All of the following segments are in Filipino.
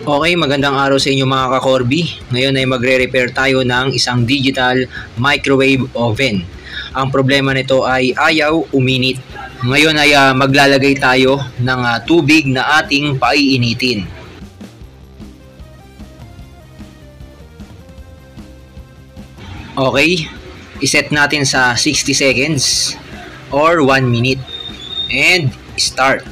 Okay, magandang araw sa inyo mga ka-Corby. Ngayon ay magre-repair tayo ng isang digital microwave oven. Ang problema nito ay ayaw uminit. Ngayon ay maglalagay tayo ng tubig na ating paiinitin. Okay, iset natin sa 60 seconds or 1 minute and start.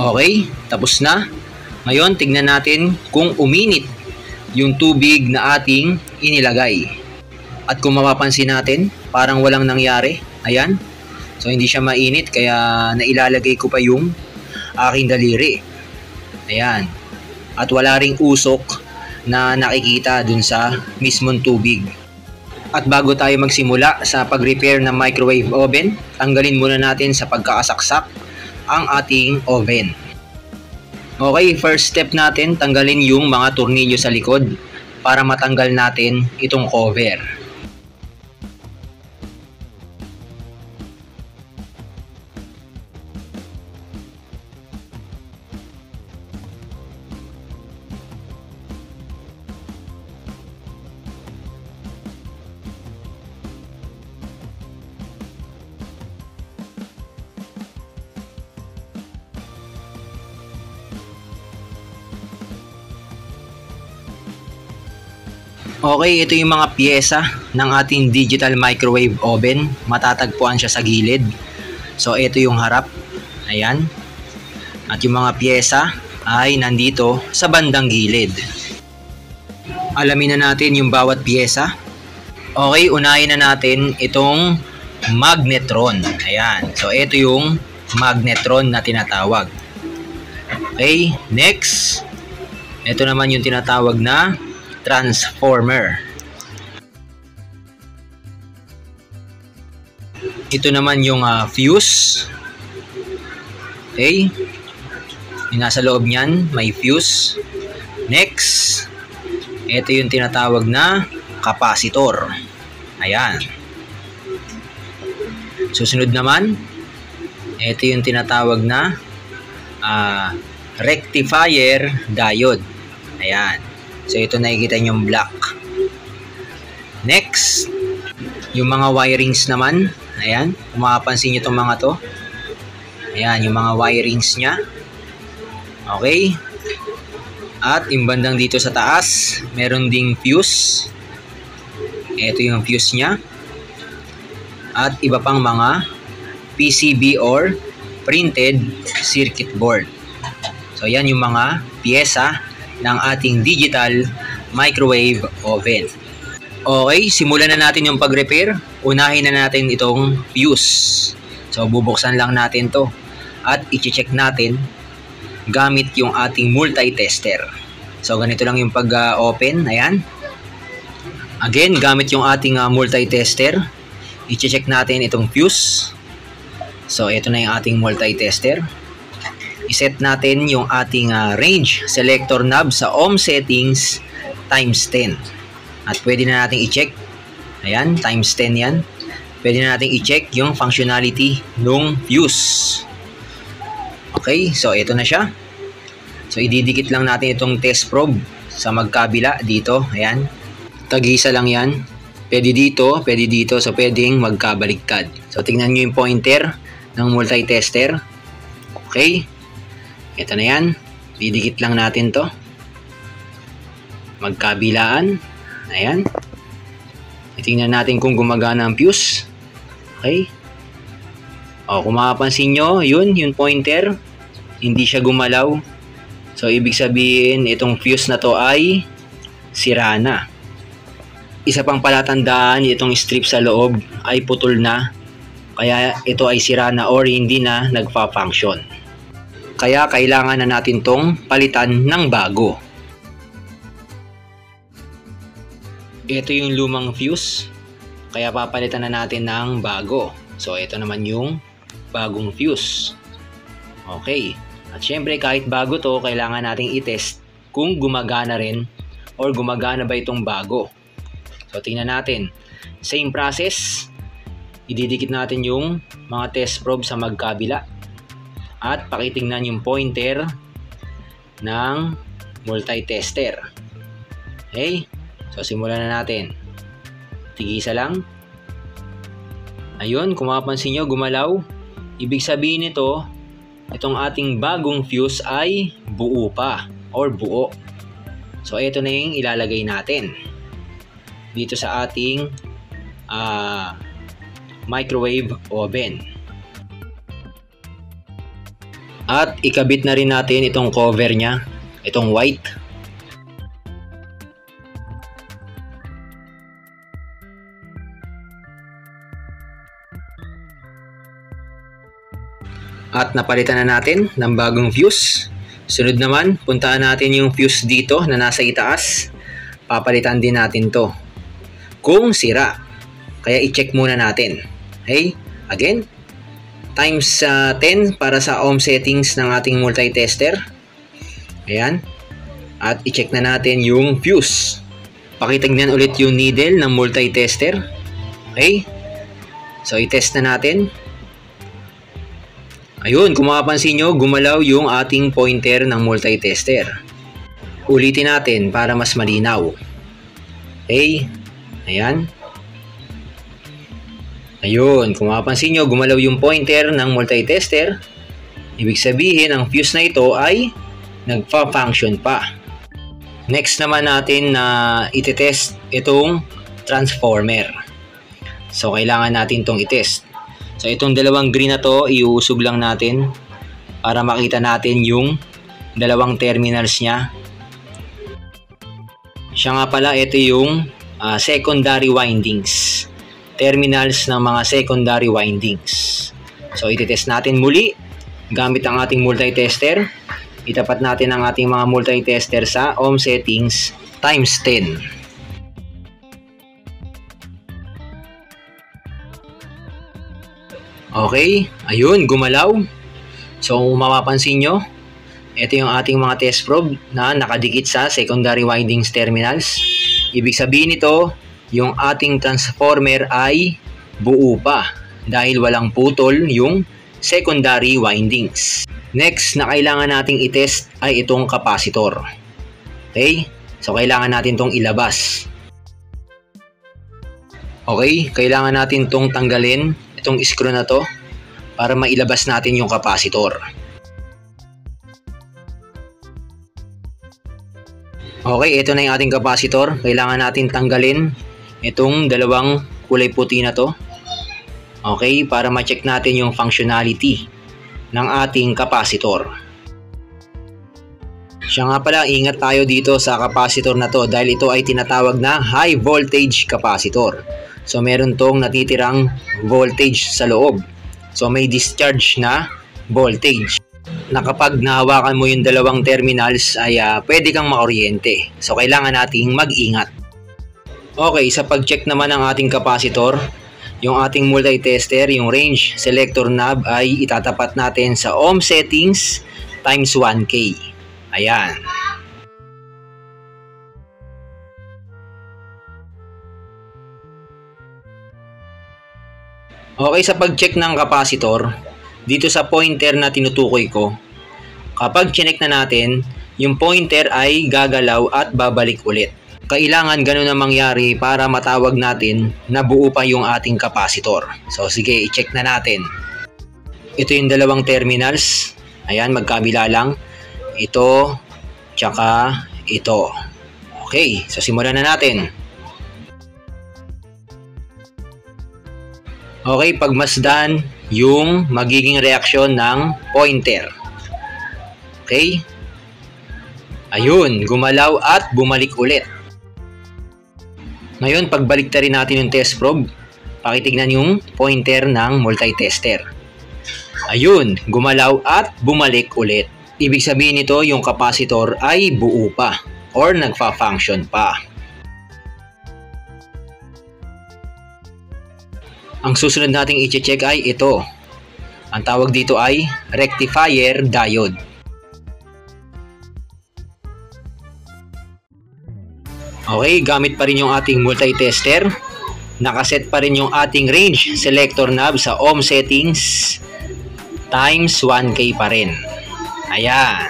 Okay, tapos na. Ngayon, tignan natin kung uminit yung tubig na ating inilagay. At kung mapapansin natin, parang walang nangyari. Ayan. So, hindi siya mainit kaya nailalagay ko pa yung aking daliri. Ayan. At wala ring usok na nakikita dun sa mismong tubig. At bago tayo magsimula sa pag-repair ng microwave oven, tanggalin muna natin sa pagkakasaksak ang ating oven. Okay, first step natin, tanggalin yung mga tornilyo sa likod para matanggal natin itong cover. Okay, ito yung mga piyesa ng ating digital microwave oven. Matatagpuan siya sa gilid. So, ito yung harap. Ayan. At yung mga piyesa ay nandito sa bandang gilid. Alamin na natin yung bawat piyesa. Okay, unahin na natin itong magnetron. Ayan. So, ito yung magnetron na tinatawag. Okay, next. Ito naman yung tinatawag na transformer. Ito naman yung fuse. Okay. Yung nasa loob niyan, may fuse. Next, ito yung tinatawag na capacitor. Ayan. Susunod naman, ito yung tinatawag na rectifier diode. Ayan. So, ito nakikita nyo yung black. Next, yung mga wirings naman. Ayan, kung makapansin nyo itong mga to. Ayan, yung mga wirings nya. Okay. At yung bandang dito sa taas, meron ding fuse. Ito yung fuse nya. At iba pang mga PCB or printed circuit board. So, yan yung mga piyesa ng ating digital microwave oven. Okay, simulan na natin yung pag-repair. Unahin na natin itong fuse. So, bubuksan lang natin to at i-check natin gamit yung ating multi-tester. So, ganito lang yung pag-open. Ayan. Again, gamit yung ating multi-tester, i-check natin itong fuse. So, ito na yung ating multi-tester. I-set natin yung ating range selector knob sa ohm settings times 10. At pwede na natin i-check. Ayan, times 10 yan. Pwede na natin i-check yung functionality ng fuse. Okay, so ito na siya. So ididikit lang natin itong test probe sa magkabila dito. Ayan. Tag-isa lang yan. Pwede dito, pwede dito. So pwedeng magkabaliktad. So tingnan nyo yung pointer ng multi-tester. Okay. Ito na yan. Didikit lang natin to. Magkabilaan. Ayan. Tingnan natin kung gumagana ang fuse. Okay. O, kung makapansin nyo, yun, yung pointer. Hindi siya gumalaw. So, ibig sabihin, itong fuse na to ay sira na. Isa pang palatandaan, itong strip sa loob ay putol na. Kaya ito ay sira na or hindi na nagpa-function. Kaya kailangan na natin tong palitan ng bago. Ito yung lumang fuse. Kaya papalitan na natin ng bago. So, ito naman yung bagong fuse. Okay. At syempre, kahit bago to, kailangan nating i-test kung gumagana rin or gumagana ba itong bago. So, tingnan natin. Same process. Ididikit natin yung mga test probe sa magkabila. At pakitingnan yung pointer ng multi-tester. Okay? So, simulan na natin. Tigisa lang. Ayun, kung mapapansin nyo, gumalaw. Ibig sabihin nito, itong ating bagong fuse ay buo pa or buo. So, ito na yung ilalagay natin dito sa ating microwave oven. At ikabit na rin natin itong cover niya, itong white. At napalitan na natin ng bagong fuse. Sunod naman, puntahan natin yung fuse dito na nasa itaas. Papalitan din natin to kung sira. Kaya i-check muna natin. Okay? Again, times 10 para sa ohm settings ng ating multi-tester. Ayan. At i-check na natin yung fuse. Pakitignan ulit yung needle ng multi-tester. Okay? So, i-test na natin. Ayun, kung makapansin nyo, gumalaw yung ating pointer ng multi-tester. Ulitin natin para mas malinaw. Okay? Ayan. Ayun, kung makapansin nyo, gumalaw yung pointer ng multi-tester. Ibig sabihin, ang fuse na ito ay nagpa-function pa. Next naman natin na iti-test itong transformer. So, kailangan natin itong i-test. So, itong dalawang green na to, iuusog lang natin para makita natin yung dalawang terminals niya. Siya nga pala, ito yung secondary windings. Terminals ng mga secondary windings. So, ititest natin muli gamit ang ating multi-tester. Itapat natin ang ating mga multi-tester sa ohm settings times 10. Okay, ayun, gumalaw. So, kung mapapansin nyo, ito yung ating mga test probe na nakadikit sa secondary windings terminals. Ibig sabihin nito, yung ating transformer ay buo pa dahil walang putol yung secondary windings. Next na kailangan nating itest ay itong capacitor. Okay, so kailangan natin itong ilabas. Okay, kailangan natin itong tanggalin, itong screw na to, para mailabas natin yung capacitor. Okay, ito na yung ating capacitor. Kailangan natin tanggalin itong dalawang kulay puti na to. Okay, para ma-check natin yung functionality ng ating capacitor. Siya nga pala, ingat tayo dito sa capacitor na to dahil ito ay tinatawag na high voltage capacitor. So, meron tong natitirang voltage sa loob. So, may discharge na voltage na kapag nahawakan mo yung dalawang terminals ay pwede kang makuryente. So, kailangan nating mag-ingat. Okay, sa pag-check naman ng ating capacitor, yung ating multi-tester, yung range selector knob ay itatapat natin sa ohm settings times 1K. Ayan. Okay, sa pag-check ng capacitor, dito sa pointer na tinutukoy ko, kapag chinek na natin, yung pointer ay gagalaw at babalik ulit. Kailangan ganun na mangyari para matawag natin na buo pa yung ating capacitor. So sige, i-check na natin. Ito yung dalawang terminals. Ayan, magkabila lang. Ito, tsaka ito. Okay, so simulan na natin. Okay, pagmasdan yung magiging reaksyon ng pointer. Okay? Ayun, gumalaw at bumalik ulit. Ngayon, pagbalik rin natin yung test probe, pakitignan yung pointer ng multi-tester. Ayun, gumalaw at bumalik ulit. Ibig sabihin nito, yung capacitor ay buo pa or nagfa-function pa. Ang susunod nating i-check ay ito. Ang tawag dito ay rectifier diode. Okay, gamit pa rin yung ating multi-tester. nakaset pa rin yung ating range selector knob sa ohm settings times 1K pa rin. Ayan.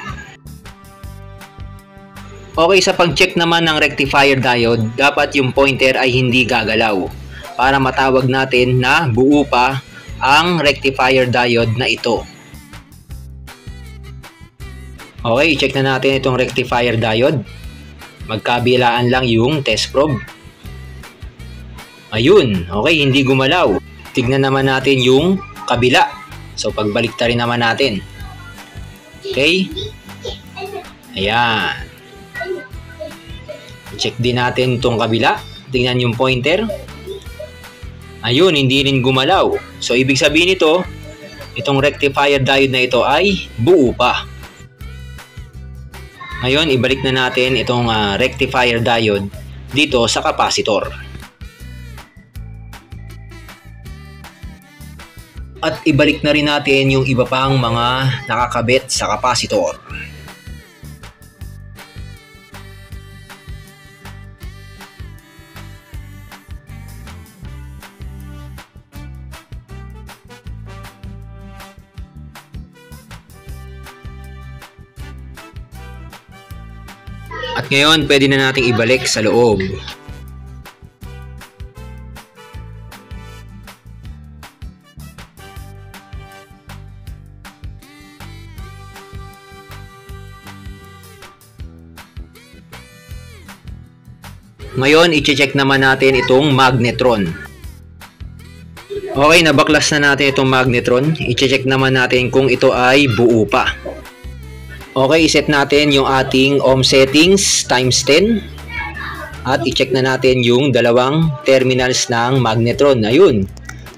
Okay, sa pag-check naman ng rectifier diode, dapat yung pointer ay hindi gagalaw para matawag natin na buo pa ang rectifier diode na ito. Okay, check na natin itong rectifier diode. Magkabilaan lang yung test probe. Ayun, okay, hindi gumalaw. Tignan naman natin yung kabila. So, pagbalik-tarin naman natin. Okay? Ayan. Check din natin itong kabila. Tingnan yung pointer. Ayun, hindi rin gumalaw. So, ibig sabihin nito, itong rectifier diode na ito ay buo pa. Ngayon, ibalik na natin itong rectifier diode dito sa capacitor. At ibalik na rin natin yung iba pang mga nakakabit sa capacitor. At ngayon, pwede na nating ibalik sa loob. Ngayon, i-check naman natin itong magnetron. Okay, nabaklas na natin itong magnetron. I-check naman natin kung ito ay buo pa. Okay, iset natin yung ating ohm settings times 10. At i-check na natin yung dalawang terminals ng magnetron. Ayun,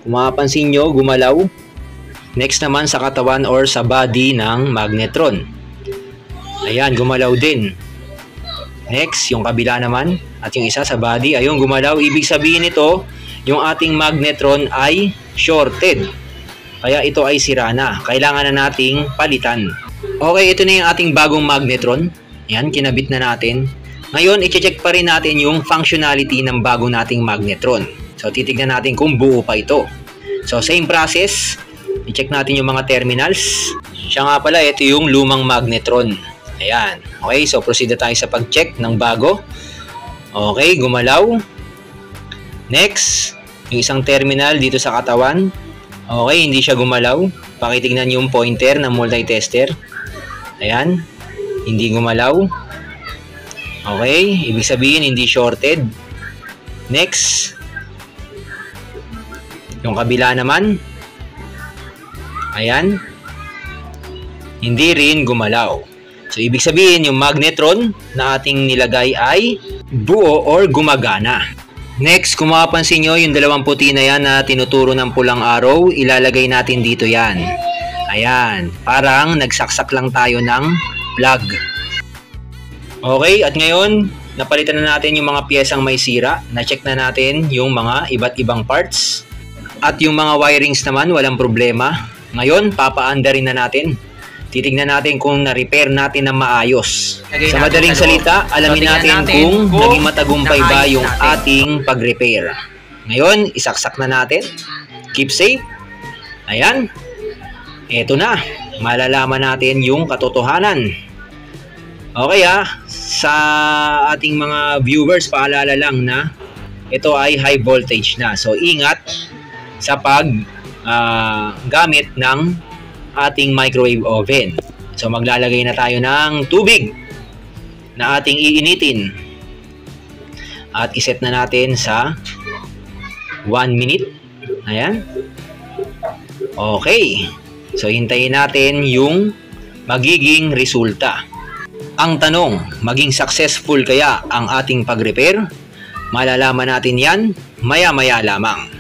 kung mapapansin nyo, gumalaw. Next naman sa katawan or sa body ng magnetron. Ayan, gumalaw din. Next, yung kabila naman. At yung isa sa body, ayun, gumalaw. Ibig sabihin nito, yung ating magnetron ay shorted. Kaya ito ay sira na. Kailangan na nating palitan. Okay, ito na yung ating bagong magnetron. Yan, kinabit na natin. Ngayon, i-check pa rin natin yung functionality ng bago nating magnetron. So, titignan natin kung buo pa ito. So, same process. I-check natin yung mga terminals. Siya nga pala, ito yung lumang magnetron. Ayan. Okay, so proceed na tayo sa pag-check ng bago. Okay, gumalaw. Next, yung isang terminal dito sa katawan. Okay, hindi siya gumalaw. Pakitignan yung pointer ng multitester. Ayan, hindi gumalaw. Okay, ibig sabihin hindi shorted. Next, yung kabila naman. Ayan, hindi rin gumalaw. So, ibig sabihin yung magnetron na ating nilagay ay buo or gumagana. Next, kung mapapansin nyo, yung dalawang puti na yan na tinuturo ng pulang arrow, ilalagay natin dito yan. Ayan, parang nagsaksak lang tayo ng plug. Okay, at ngayon, napalitan na natin yung mga piyesang may sira. Na-check na natin yung mga iba't ibang parts. At yung mga wirings naman, walang problema. Ngayon, papaanda rin na natin. Titignan natin kung na-repair natin na maayos. Sa madaling salita, alamin natin kung naging matagumpay ba yung ating pag-repair. Ngayon, isaksak na natin. Keep safe. Ayan. Eto na. Malalaman natin yung katotohanan. Okay sa ating mga viewers, paalala lang na ito ay high voltage na. So, ingat sa gamit ng ating microwave oven. So, maglalagay na tayo ng tubig na ating iinitin. At iset na natin sa 1 minute. Ayan. Okay. So, hintayin natin yung magiging resulta. Ang tanong, maging successful kaya ang ating pag-repair? Malalaman natin yan maya-maya lamang.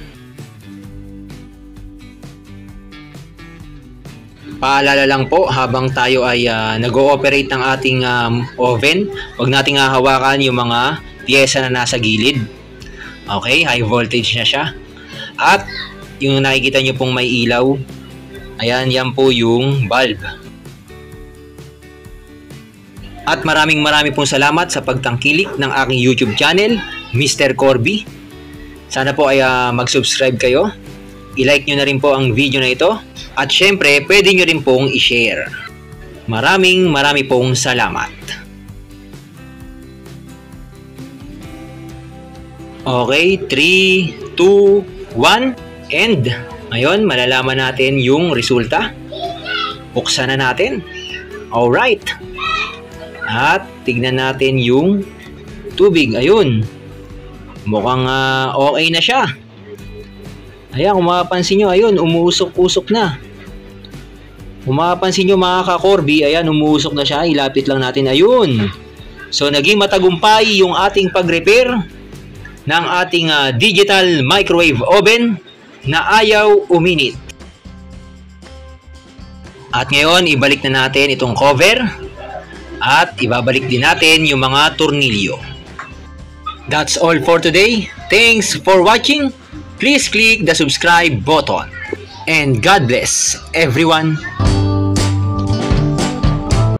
Paalala lang po, habang tayo ay nag-ooperate ng ating oven, huwag nating hahawakan yung mga piyesa na nasa gilid. Okay, high voltage na siya. At yung nakikita nyo pong may ilaw, ayan, yan po yung bulb. At maraming pong salamat sa pagtangkilik ng aking YouTube channel, Mr. Corby. Sana po ay mag-subscribe kayo. I-like nyo na rin po ang video na ito. At syempre, pwede nyo rin pong i-share. Marami pong salamat. Okay, 3, 2, 1, end. Ngayon, malalaman natin yung resulta. Buksan na natin. Alright. At tignan natin yung tubig. Ayun. Mukhang okay na siya. Ayan, kung mapapansin nyo, ayun, umuusok-usok na. Kung mapapansin nyo mga ka-Corby, ayan, umuusok na siya. Ilapit lang natin, ayun. So, naging matagumpay yung ating pag-repair ng ating digital microwave oven na ayaw uminit. At ngayon, ibalik na natin itong cover at ibabalik din natin yung mga tornilyo. That's all for today. Thanks for watching. Please click the subscribe button. And God bless everyone.